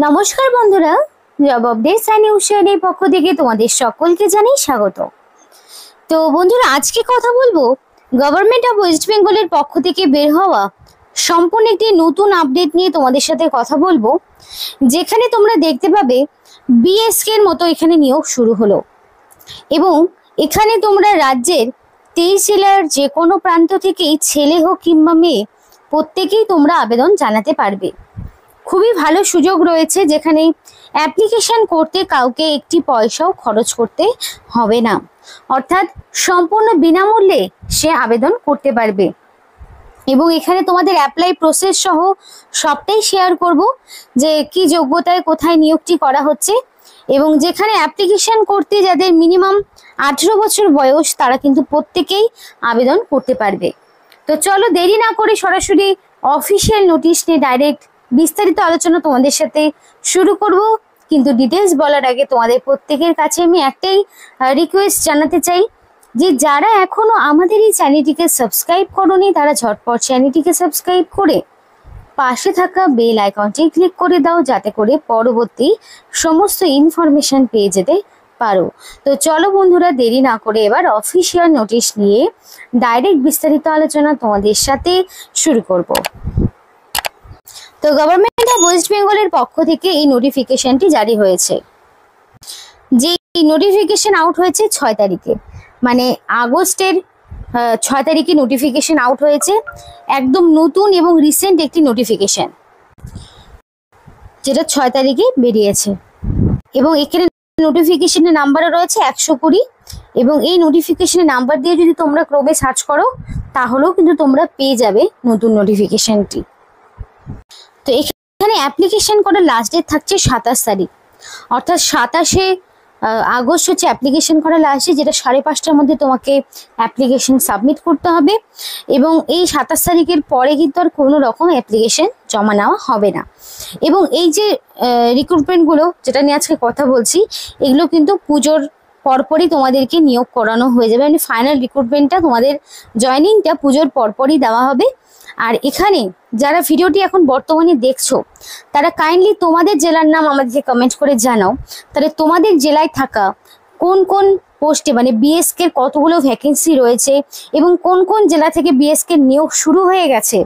নমস্কার বন্ধুরা, job updates and নিউজের পক্ষ থেকে তোমাদের সকলকে জানাই স্বাগত। তো বন্ধুরা, আজকে কথা বলবো গভর্নমেন্ট অফ ওয়েস্ট বেঙ্গলের পক্ষ থেকে বের হওয়া সম্পূর্ণ একটি নতুন আপডেট নিয়ে তোমাদের সাথে কথা বলবো, যেখানে তোমরা দেখতে পাবে বিএসকে এর মতো এখানে নিয়োগ শুরু হলো এবং এখানে তোমরা রাজ্যের 23 জেলার যে কোনো প্রান্ত থেকেই ছেলে হোক কিংবা মেয়ে প্রত্যেকেই তোমরা আবেদন জানাতে পারবে। খুবই ভালো সুযোগ রয়েছে, যেখানে অ্যাপ্লিকেশন করতে কাউকে একটি পয়সাও খরচ করতে হবে না, অর্থাৎ সম্পূর্ণ বিনামূল্যে সে আবেদন করতে পারবে। এবং এখানে তোমাদের অ্যাপ্লাই প্রসেস সহ সবটাই শেয়ার করব, যে কি যোগ্যতায় কোথায় নিয়োগটি করা হচ্ছে, এবং যেখানে অ্যাপ্লিকেশন করতে যাদের মিনিমাম 18 বছর বয়স তারা কিন্তু প্রত্যেকেই আবেদন করতে পারবে। তো চলো দেরি না করে সরাসরি অফিসিয়াল নোটিশ নিয়ে ডাইরেক্ট বিস্তারিত আলোচনা তোমাদের সাথে শুরু করব। কিন্তু ডিটেলস বলার আগে তোমাদের প্রত্যেকের কাছে আমি একটাই রিকোয়েস্ট জানাতে চাই, যে যারা এখনো আমাদের এই চ্যানেলটিকে সাবস্ক্রাইব করোনি তারা ঝটপট চ্যানেলটিকে সাবস্ক্রাইব করে পাশে থাকা বেল আইকনটি ক্লিক করে দাও, যাতে করে পরবর্তী সমস্ত ইনফরমেশন পেয়ে যেতে পারো। তো চলো বন্ধুরা, দেরি না করে এবার অফিসিয়াল নোটিশ নিয়ে ডাইরেক্ট বিস্তারিত আলোচনা তোমাদের সাথে শুরু করব। তো গভর্নমেন্ট অফ ওয়েস্ট বেঙ্গলের পক্ষ থেকে এই নোটিফিকেশনটি জারি হয়েছে, যে নোটিফিকেশন আউট হয়েছে 6 তারিখে, মানে আগস্টের 6 তারিখে নোটিফিকেশন আউট হয়েছে। একদম নতুন এবং রিসেন্ট একটি নোটিফিকেশন, যেটা 6 তারিখে বেরিয়েছে। এবং এখানে নোটিফিকেশনের নাম্বারও রয়েছে 120, এবং এই নোটিফিকেশনের নাম্বার দিয়ে যদি তোমরা ক্রমে সার্চ করো তাহলেও কিন্তু তোমরা পেয়ে যাবে নতুন নোটিফিকেশনটি। তো এখানে অ্যাপ্লিকেশন করার লাস্ট ডেট থাকছে 27 তারিখ, অর্থাৎ 27শে আগস্ট হচ্ছে অ্যাপ্লিকেশন করার লাস্ট ডেট, যেটা 5:30টার মধ্যে তোমাকে অ্যাপ্লিকেশন সাবমিট করতে হবে। এবং এই 27 তারিখের পরে কিন্তু আর কোনো রকম অ্যাপ্লিকেশন জমা নেওয়া হবে না। এবং এই যে রিক্রুটমেন্টগুলো যেটা নিয়ে আজকে কথা বলছি, এগুলো কিন্তু পুজোর পরপরই তোমাদেরকে নিয়োগ করানো হয়ে যাবে, মানে ফাইনাল রিক্রুটমেন্টটা তোমাদের জয়নিংটা পুজোর পরপরই দেওয়া হবে। আর এখানে যারা ভিডিওটি এখন বর্তমানে দেখছো তারা কাইন্ডলি তোমাদের জেলার নাম আমাদেরকে কমেন্ট করে জানাও, তাহলে তোমাদের জেলায় থাকা কোন কোন পোস্টে মানে বিএসকে এর কতগুলো ভ্যাকেন্সি রয়েছে এবং কোন কোন জেলা থেকে বিএসকে নিয়োগ শুরু হয়ে গেছে,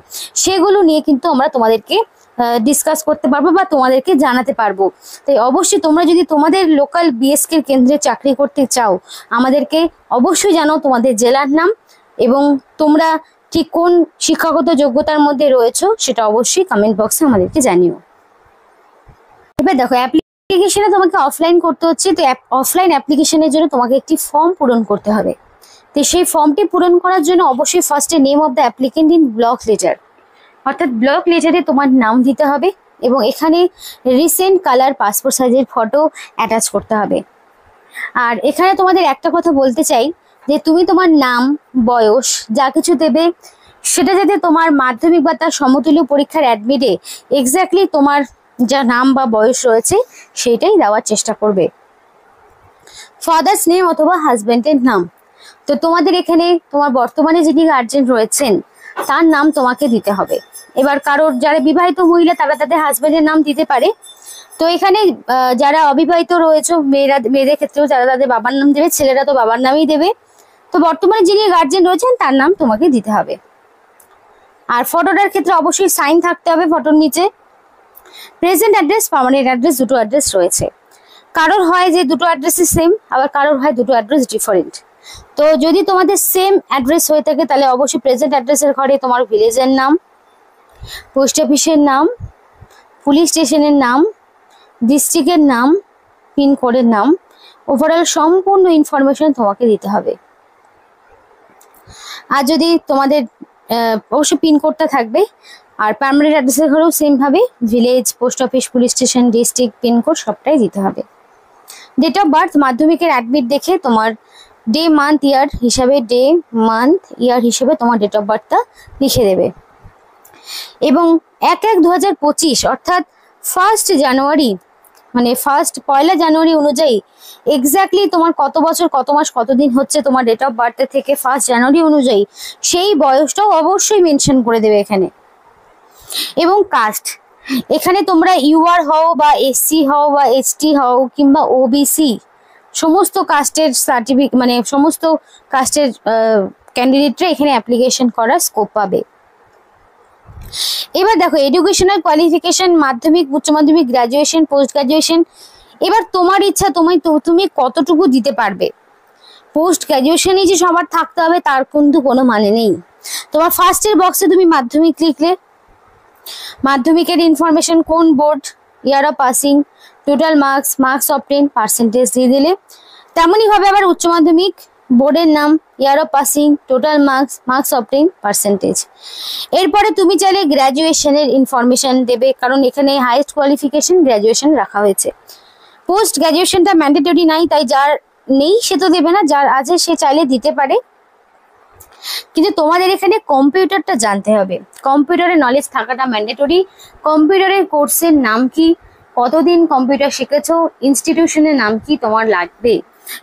সেগুলো নিয়ে কিন্তু আমরা তোমাদেরকে ডিসকাস করতে পারবো বা তোমাদেরকে জানাতে পারবো। তাই অবশ্যই তোমরা যদি তোমাদের লোকাল বিএসকে কেন্দ্রে চাকরি করতে চাও, আমাদেরকে অবশ্যই জানাও তোমাদের জেলার নাম এবং তোমরা ঠিক কোন শিক্ষাগত যোগ্যতার মধ্যে রয়েছে সেটা অবশ্যই কমেন্ট বক্সে আমাদেরকে জানিও। এবার দেখো, অ্যাপ্লিকেশনে তোমাকে অফলাইন করতে হচ্ছে। তো অফলাইন অ্যাপ্লিকেশনের জন্য তোমাকে একটি ফর্ম পূরণ করতে হবে। তো সেই ফর্মটি পূরণ করার জন্য অবশ্যই ফার্স্টে name of the applicant in block letter, অর্থাৎ ব্লক লেটারে তোমার নাম দিতে হবে এবং এখানে রিসেন্ট কালার পাসপোর্ট সাইজের ফটো অ্যাটাচ করতে হবে। আর এখানে তোমাদের একটা কথা বলতে চাই, যে তুমি তোমার নাম, বয়স যা কিছু দেবে সেটা যাতে তোমার মাধ্যমিক বা তার সমতুল্য পরীক্ষার অ্যাডমিটে এক্স্যাক্টলি তোমার যা নাম বা বয়স রয়েছে সেটাই দেওয়ার চেষ্টা করবে। ফাদার্স নেম অথবা হাজব্যান্ডের নাম, তো তোমাদের এখানে তোমার বর্তমানে যিনি গার্জেন রয়েছেন তার নাম তোমাকে দিতে হবে। এবার কারোর যারা বিবাহিত মহিলা তারা তাদের হাজব্যান্ডের নাম দিতে পারে। তো এখানে যারা অবিবাহিত রয়েছে মেয়েদের ক্ষেত্রেও যারা তাদের বাবার নাম দেবে, ছেলেরা তো বাবার নামই দেবে। তো বর্তমানে যিনি গার্জেন রয়েছেন তার নাম তোমাকে দিতে হবে। আর ফটোটার ক্ষেত্রে অবশ্যই সাইন থাকতে হবে ফটোর নিচে। প্রেজেন্ট অ্যাড্রেস, পার্মানেন্ট অ্যাড্রেস দুটো অ্যাড্রেস রয়েছে। কারোর হয় যে দুটো অ্যাড্রেসই সেম, আবার কারোর হয় দুটো অ্যাড্রেস ডিফারেন্ট। তো যদি তোমাদের সেম অ্যাড্রেস হয়ে থাকে তাহলে অবশ্যই প্রেজেন্ট অ্যাড্রেসের ঘরে তোমার ভিলেজের নাম, পোস্ট অফিসের নাম, পুলিশ স্টেশনের নাম, ডিস্ট্রিক্টের নাম, পিনকোডের নাম, ওভারঅল সম্পূর্ণ ইনফরমেশন তোমাকে দিতে হবে। আর যদি তোমাদের অবশ্যই পিনকোডটা থাকবে। আর পার্মানেন্ট অ্যাড্রেসের ঘরেও সেম ভাবে village, post office, police station, district, pincode সবটাই দিতে হবে। ডেট অফ বার্থ মাধ্যমিকের অ্যাডমিট দেখে তোমার ডে মান্থ ইয়ার হিসাবে তোমার ডেট অফ বার্থটা লিখে দেবে। এবং 1/1/2025 অর্থাৎ 1 জানুয়ারি মানে পয়লা জানুয়ারি অনুযায়ী এক্স্যাক্টলি তোমার কত বছর, কত মাস, কতদিন হচ্ছে তোমার ডেট অফ বার্থ থেকে 1 জানুয়ারি অনুযায়ী সেই বয়সটাও অবশ্যই মেনশন করে দেবে এখানে। এবং কাস্ট, এখানে তোমরা ইউআর হও বা এসসি হও বা এসটি হও কিংবা ওবিসি সমস্ত কাস্টের সার্টিফিকেট মানে সমস্ত কাস্টের ক্যান্ডিডেটরা এখানে অ্যাপ্লিকেশন করার স্কোপ পাবে। এবার দেখো এডুকেশনাল কোয়ালিফিকেশন, মাধ্যমিক, উচ্চ মাধ্যমিক, গ্রাজুয়েশন, পোস্ট গ্রাজুয়েশন। এবার তোমার ইচ্ছা তুমি কতটুকু দিতে পারবে। পোস্ট গ্রাজুয়েশনই যে সবার থাকতে হবে তার কিন্তু কোনো মানে নেই। তোমার ফার্স্টের বক্সে তুমি মাধ্যমিক লিখলে, মাধ্যমিকের ইনফরমেশন, কোন board, year of passing, total marks obtain, percentage দিয়ে দিলে। তেমনই ভাবে আবার উচ্চ মাধ্যমিক, বোর্ডের নাম, year of passing, total marks obtain, percentage. এরপরে তুমি চাইলে গ্র্যাজুয়েশনের ইনফরমেশন দেবে, কারণ এখানে হাইয়েস্ট কোয়ালিফিকেশন গ্র্যাজুয়েশন রাখা হয়েছে। পোস্ট গ্র্যাজুয়েশনটা ম্যান্ডেটরি নাই, তাই যার নেই সে তো দেবে না, যার আছে সে চাইলে দিতে পারে। কিন্তু তোমাদের এখানে কম্পিউটারটা জানতে হবে, কম্পিউটারের নলেজ থাকাটা ম্যান্ডেটরি। কম্পিউটারের কোর্সের নাম কি, কতদিন কম্পিউটার শিখেছো, ইনস্টিটিউশনের নাম কি তোমার লাগবে,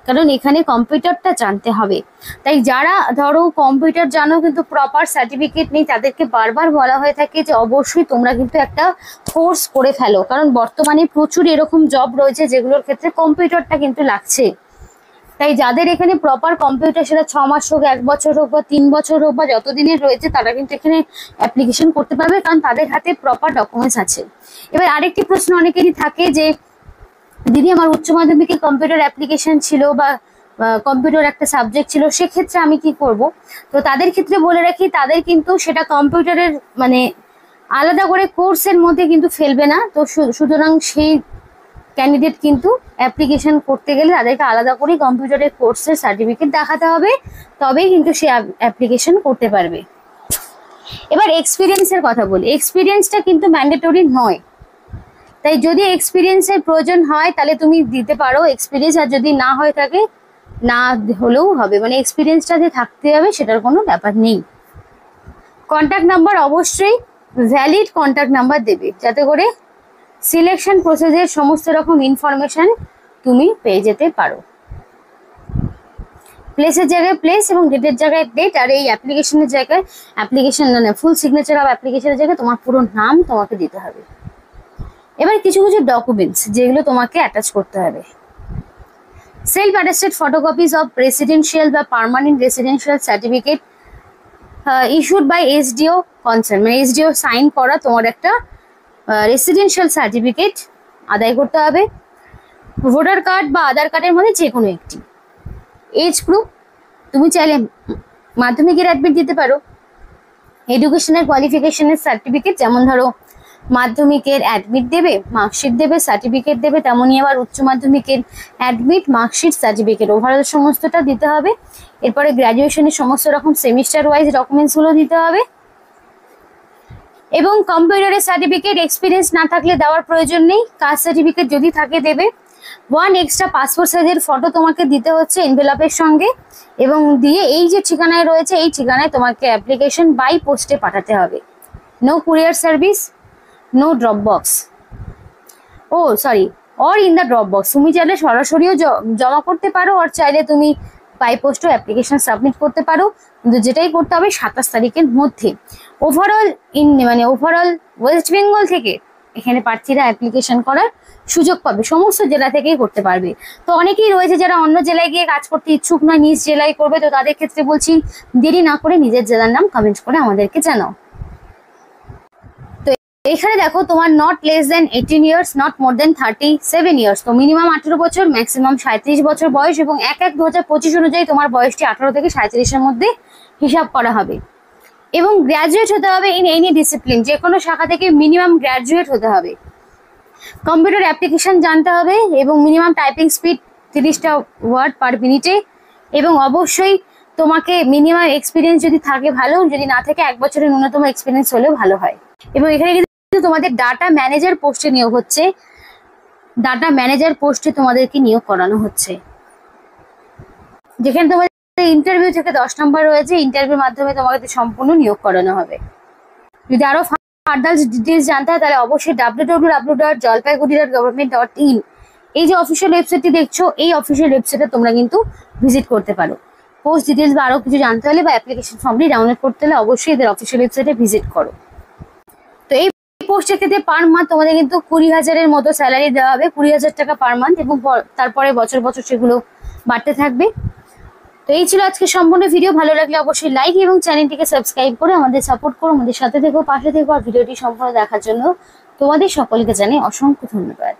কারণ এখানে কম্পিউটারটা জানতে হবে। তাই যারা ধরো কম্পিউটার জানো কিন্তু প্রপার সার্টিফিকেট নেই, তাদেরকে বারবার বলা হয়ে থাকে যে অবশ্যই তোমরা কিন্তু একটা কোর্স করে ফেলো, কারণ বর্তমানে প্রচুর এরকম জব রয়েছে যেগুলোর ক্ষেত্রে কম্পিউটারটা কিন্তু লাগছে। তাই যাদের এখানে প্রপার কম্পিউটার, সেটা 6 মাস হোক, 1 বছর হোক বা 3 বছর হোক বা যতদিনের রয়েছে, তারা কিন্তু এখানে অ্যাপ্লিকেশন করতে পারবে, কারণ তাদের হাতে প্রপার ডকুমেন্টস আছে। এবার আরেকটি প্রশ্ন অনেকেরই থাকে যে দিদি আমার উচ্চ মাধ্যমিকে কম্পিউটার অ্যাপ্লিকেশন ছিল বা কম্পিউটার একটা সাবজেক্ট ছিল, সেক্ষেত্রে আমি কি করব। তো তাদের ক্ষেত্রে বলে রাখি, তাদের কিন্তু সেটা কম্পিউটারের মানে আলাদা করে কোর্সের মধ্যে কিন্তু ফেলবে না। তো সুতরাং সেই ক্যান্ডিডেট কিন্তু অ্যাপ্লিকেশন করতে গেলে তাদেরকে আলাদা করে কম্পিউটারের কোর্সের সার্টিফিকেট দেখাতে হবে, তবেই কিন্তু সে অ্যাপ্লিকেশন করতে পারবে। এবার এক্সপিরিয়েন্সের কথা বলি, এক্সপিরিয়েন্সটা কিন্তু ম্যান্ডেটরি নয়, তাই যদি এক্সপিরিয়েন্সের প্রয়োজন হয় তাহলে তুমি দিতে পারো এক্সপিরিয়েন্স, আর যদি না হয়ে থাকে না হলেও হবে, মানে এক্সপিরিয়েন্সটা যে থাকতে হবে সেটার কোনো ব্যাপার নেই। কন্ট্যাক্ট নাম্বার অবশ্যই ভ্যালিড কন্ট্যাক্ট নাম্বার দেবে, যাতে করে সিলেকশন প্রসেসের সমস্ত রকম ইনফরমেশন তুমি পেয়ে যেতে পারো। প্লেসের জায়গায় প্লেস এবং ডেটের জায়গায় ডেট, আর এই অ্যাপ্লিকেশনের জায়গায় অ্যাপ্লিকেশন মানে ফুল সিগনেচার অফ অ্যাপ্লিকেশনের জায়গায় তোমার পুরো নাম তোমাকে দিতে হবে। এবার কিছু কিছু ডকুমেন্টস যেগুলো তোমাকে অ্যাটাচ করতে হবে। Self attested photocopies of residential বা permanent residential certificate issued by SDO concern, মানে এসডিও সাইন করা তোমার একটা রেসিডেন্সিয়াল সার্টিফিকেট আদায় করতে হবে। ভোটার কার্ড বা আধার কার্ডের মধ্যে যে কোনো একটি। এজ প্রুফ, তুমি চাইলে মাধ্যমিকের অ্যাডমিট দিতে পারো। এডুকেশনাল কোয়ালিফিকেশনের সার্টিফিকেট, যেমন ধরো মাধ্যমিকের অ্যাডমিট দেবে, মার্কশিট দেবে, সার্টিফিকেট দেবে, তেমনই আবার উচ্চ মাধ্যমিকের অ্যাডমিট, মার্কশিট, সার্টিফিকেট ওভারঅল সমস্তটা দিতে হবে। এরপরে গ্র্যাজুয়েশনের সমস্ত রকম সেমিস্টার ওয়াইজ ডকুমেন্টসগুলো দিতে হবে। এবং কম্পিউটারের সার্টিফিকেট, এক্সপিরিয়েন্স না থাকলে দেওয়ার প্রয়োজন নেই, কাস্ট সার্টিফিকেট যদি থাকে দেবে। 1 এক্সট্রা পাসপোর্ট সাইজের ফটো তোমাকে দিতে হচ্ছে এনভেলপের সঙ্গে, এবং দিয়ে এই যে ঠিকানায় রয়েছে এই ঠিকানায় তোমাকে অ্যাপ্লিকেশন বাই পোস্টে পাঠাতে হবে। No courier service, no drop box, oh sorry or in the drop box. তুমি চাইলে সরাসরিও জমা করতে পারো, আর চাইলে তুমি বাই পোস্টও অ্যাপ্লিকেশন সাবমিট করতে পারো, কিন্তু যেটাই করতে হবে 27 তারিখের মধ্যে। ওভারঅল ওভারঅল ওয়েস্ট বেঙ্গল থেকে এখানে প্রার্থীরা অ্যাপ্লিকেশন করার সুযোগ পাবে, সমস্ত জেলা থেকেই করতে পারবে। তো অনেকেই রয়েছে যারা অন্য জেলায় গিয়ে কাজ করতে ইচ্ছুক নয়, নিজ জেলায় করবে, তো তাদের ক্ষেত্রে বলছি দেরি না করে নিজের জেলার নাম কমেন্ট করে আমাদেরকে জানাও। তো এখানে দেখো তোমার not less than 18 years, not more than 37 years, তো মিনিমাম 18 বছর, ম্যাক্সিমাম 37 বছর বয়স, এবং 1/1/2025 অনুযায়ী তোমার বয়সটি 18 থেকে 37-এর মধ্যে হিসাব করা হবে। এবং গ্র্যাজুয়েট হতে হবে ইন এনি ডিসিপ্লিন, যে কোনো শাখা থেকে মিনিমাম গ্র্যাজুয়েট হতে হবে। কম্পিউটার অ্যাপ্লিকেশন জানতে হবে এবং মিনিমাম টাইপিং স্পিড 30টা ওয়ার্ড পার মিনিটে, এবং অবশ্যই তোমাকে মিনিমাম এক্সপিরিয়েন্স যদি থাকে ভালো, যদি না থাকে 1 বছরের ন্যূনতম এক্সপিরিয়েন্স হলেও ভালো হয়। এবং এখানে কিন্তু তোমাদের ডাটা ম্যানেজার পোস্টে নিয়োগ হচ্ছে, ডাটা ম্যানেজার পোস্টে তোমাদেরকে নিয়োগ করানো হচ্ছে, যেখানে তোমাদের ইন্টারভিউ থেকে 10 নম্বর রয়েছে, ইন্টারভিউর মাধ্যমে তোমাকে সম্পূর্ণ নিয়োগ করানো হবে। যদি আরো ফার্দার ডিটেলস জানতে হয় তাহলে অবশ্যই www.jalpaiguri.government.in এই যে অফিসিয়াল ওয়েবসাইটটি দেখছো, এই অফিসিয়াল ওয়েবসাইটে তোমরা কিন্তু ভিজিট করতে পারো। পোস্ট ডিটেলস বা আরো কিছু জানতে হলে বা অ্যাপ্লিকেশন ফর্মটি ডাউনলোড করতে হলে অবশ্যই এদের অফিসিয়াল ওয়েবসাইটে ভিজিট করো। তো এই পোস্টের ক্ষেত্রে পার মান্থ তোমাদের কিন্তু 20,000-এর মতো স্যালারি দেওয়া হবে, 20,000 টাকা পার মান্থ, এবং তারপরে বছর বছর সেগুলো বাড়তে থাকবে। তো এই ছিল আজকে সম্পূর্ণ ভিডিও। ভালো লাগলে অবশ্যই লাইক এবং চ্যানেলটিকে সাবস্ক্রাইব করে আমাদের সাপোর্ট করো, আমাদের সাথে থেকো, পাশে থেকো। আর ভিডিওটি সম্পূর্ণ দেখার জন্য তোমাদের সকলকে জানাই অসংখ্য ধন্যবাদ।